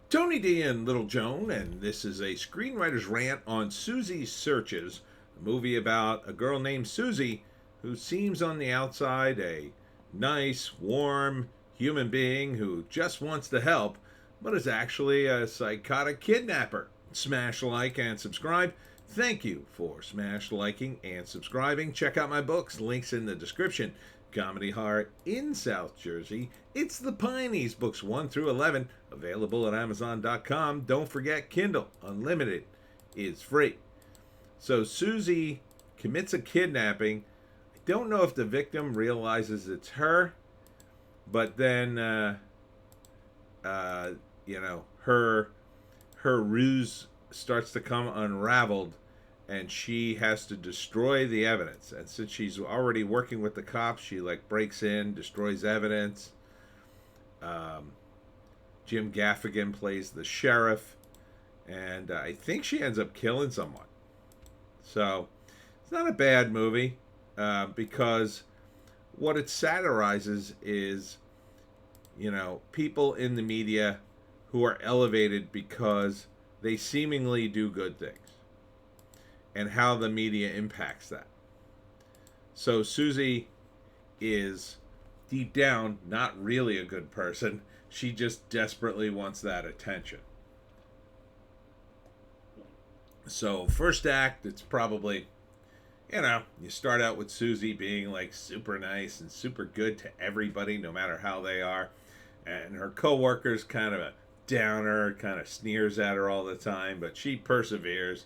Tony D and Little Joan, and this is a screenwriter's rant on Susie Searches, a movie about a girl named Susie who seems on the outside a nice, warm human being who just wants to help, but is actually a psychotic kidnapper. Smash like and subscribe. Thank you for smash liking and subscribing. Check out my books, links in the description. Comedy horror in South Jersey. It's the Pineys, books 1 through 11, available at Amazon.com. Don't forget, Kindle Unlimited is free. So Susie commits a kidnapping. I don't know if the victim realizes it's her, but then, her ruse starts to come unraveled, and she has to destroy the evidence. And since she's already working with the cops, she breaks in, destroys evidence. Jim Gaffigan plays the sheriff, and I think she ends up killing someone. So it's not a bad movie, because what it satirizes is, people in the media who are elevated because they seemingly do good things, and how the media impacts that. So Susie is deep down not really a good person. She just desperately wants that attention. So first act, it's probably, you start out with Susie being super nice and super good to everybody, no matter how they are. And her coworker's kind of a downer, kind of sneers at her all the time, but she perseveres.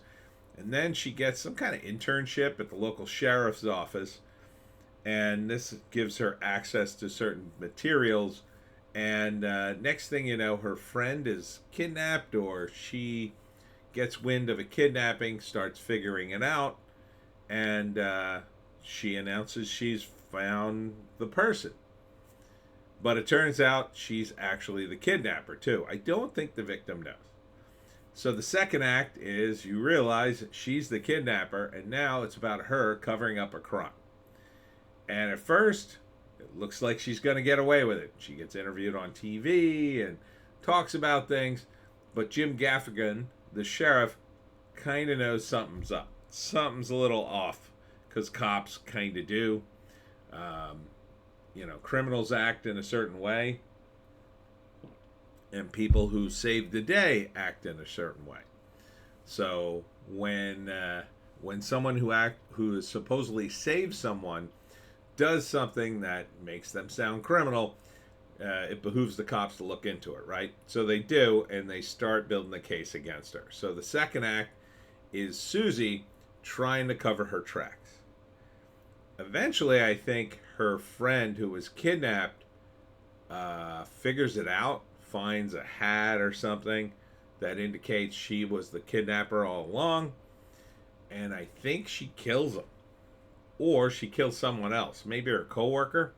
And then she gets some kind of internship at the local sheriff's office, and this gives her access to certain materials. And next thing you know, her friend is kidnapped, or she gets wind of a kidnapping, starts figuring it out, and she announces she's found the person. But it turns out she's actually the kidnapper, too. I don't think the victim knows. So the second act is you realize she's the kidnapper, and now it's about her covering up a crime. And at first, it looks like she's going to get away with it. She gets interviewed on TV and talks about things, but Jim Gaffigan, the sheriff, kind of knows something's up. Something's a little off, because cops kind of do. Criminals act in a certain way, and people who save the day act in a certain way. So when someone who is supposedly saves someone does something that makes them sound criminal, it behooves the cops to look into it, right? So they do, and they start building the case against her. So the second act is Susie trying to cover her tracks. Eventually, I think her friend who was kidnapped figures it out, finds a hat or something that indicates she was the kidnapper all along, and I think she kills him. Or she kills someone else, maybe her coworker,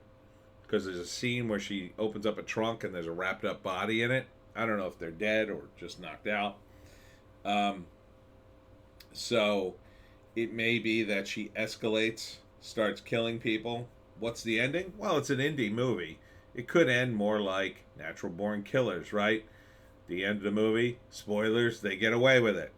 because there's a scene where she opens up a trunk and there's a wrapped up body in it. I don't know if they're dead or just knocked out. So it may be that she escalates, starts killing people. What's the ending? Well, it's an indie movie. It could end more like Natural Born Killers, right? The end of the movie, spoilers, they get away with it.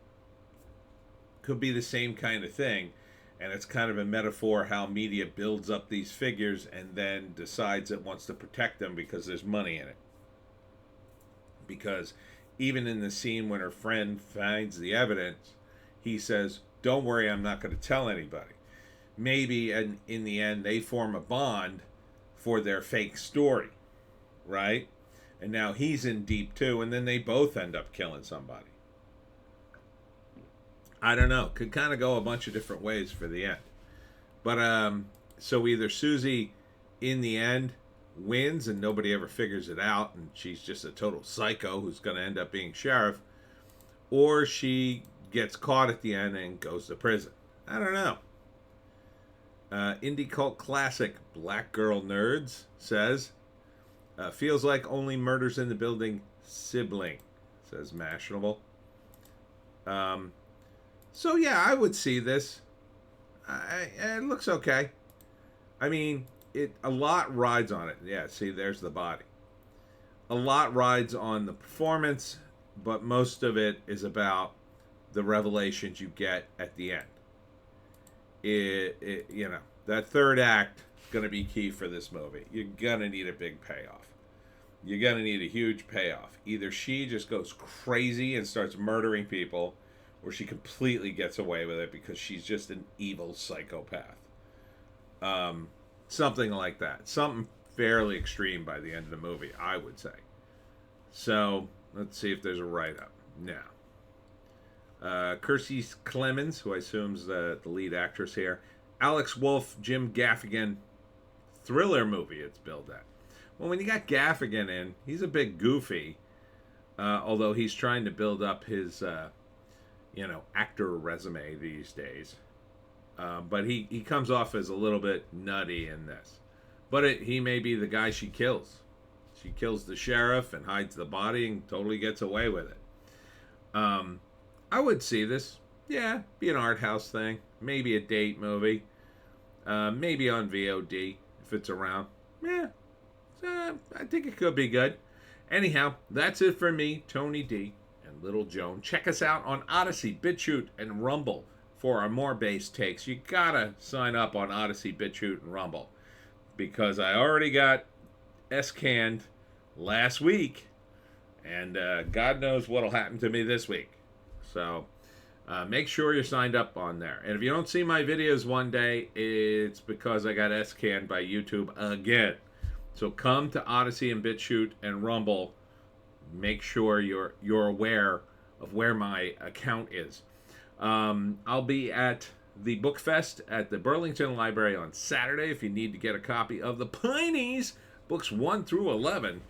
Could be the same kind of thing. And it's kind of a metaphor how media builds up these figures and then decides it wants to protect them because there's money in it. Because even in the scene when her friend finds the evidence, he says, "Don't worry, I'm not going to tell anybody." Maybe in the end they form a bond for their fake story, right? And now he's in deep too, and then they both end up killing somebody. I don't know. Could kind of go a bunch of different ways for the end. But so either Susie in the end wins and nobody ever figures it out, and she's just a total psycho who's going to end up being sheriff, or she gets caught at the end and goes to prison. I don't know. Indie cult classic Black Girl Nerds says, feels like only Murders in the Building sibling, says Mashable. So yeah, I would see this. It looks okay. I mean, a lot rides on it. Yeah, see, there's the body. A lot rides on the performance but most of it is about the revelations you get at the end. That third act is going to be key for this movie. You're going to need a big payoff. You're going to need a huge payoff. Either she just goes crazy and starts murdering people, or she completely gets away with it because she's just an evil psychopath. Something like that. Something fairly extreme by the end of the movie, I would say. So, let's see if there's a write-up. Now, Kirstie Clemens, who I assume is the lead actress here. Alex Wolff, Jim Gaffigan. Thriller movie it's billed at. Well, when you got Gaffigan in, he's a bit goofy. Although he's trying to build up his, actor resume these days. But he comes off as a little bit nutty in this. But he may be the guy she kills. She kills the sheriff and hides the body and totally gets away with it. I would see this. Yeah, be an art house thing. Maybe a date movie. Maybe on VOD if it's around. Yeah, I think it could be good. Anyhow, that's it for me, Tony D, and Little Joan. Check us out on Odysee, Bitchute, and Rumble for our more base takes. You gotta sign up on Odysee, Bitchute, and Rumble because I already got S-canned last week, and God knows what'll happen to me this week. So make sure you're signed up on there. And if you don't see my videos one day, it's because I got S-canned by YouTube again. So come to Odysee and Bitchute and Rumble. Make sure you're aware of where my account is. I'll be at the Book Fest at the Burlington Library on Saturday. If you need to get a copy of the Pineys, books 1 through 11,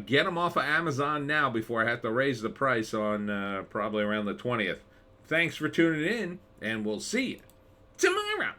get them off of Amazon now before I have to raise the price on probably around the 20th. Thanks for tuning in, and we'll see you tomorrow.